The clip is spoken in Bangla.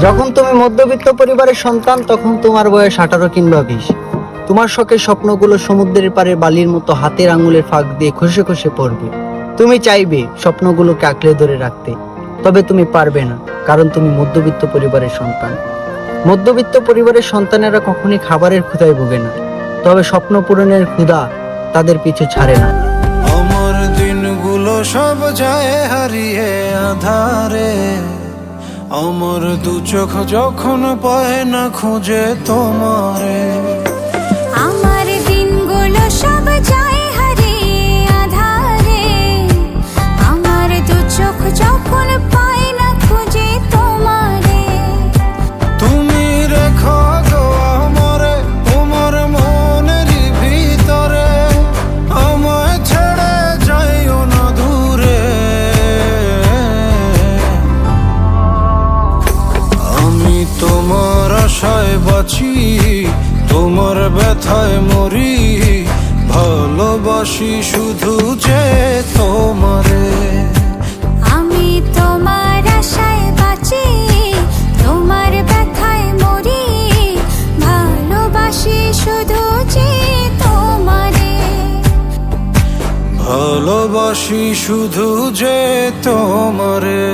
যখন তুমি মধ্যবিত্ত পরিবারের সন্তান, তখন তোমার বয়স 18 কিংবা 20। তোমার শখের স্বপ্নগুলো সমুদ্রের পাড়ে বালির মতো হাতের আঙুলের ফাঁক দিয়ে খসে খসে পড়বে। তুমি চাইবে স্বপ্নগুলোকে আঁকড়ে ধরে রাখতে, তবে তুমি পারবে না, কারণ তুমি মধ্যবিত্ত পরিবারের সন্তান। মধ্যবিত্ত পরিবারের সন্তানেরা কখনই খাবারের ক্ষুধায় ভোগে না, তবে স্বপ্ন পূরণের ক্ষুধা তাদের পিছু ছাড়ে না। আমার দিনগুলো সব যায় হারিয়ে আধারে, আমার দু চোখ যখন পায় না খুঁজে তোমারে। আমার দিনগুলো সব যায় হারিয়ে আঁধারে, আমার দু চোখ যখন পায় না খুঁজে তোমারে। তুমি রেখো গো আমারে তোমার মনের ভিতরে, আমায় ছেড়ে যাইও না দূরে। আমি তোমার আশায় বাঁচি, তোমার ব্যথায় মরি, ভালোবাসি শুধু যে তোমারে। আমি তোমার আশায় বাঁচি, তোমার ব্যথায় মরি, ভালোবাসি শুধু যে তোমারে। ভালোবাসি শুধু যে তোমারে।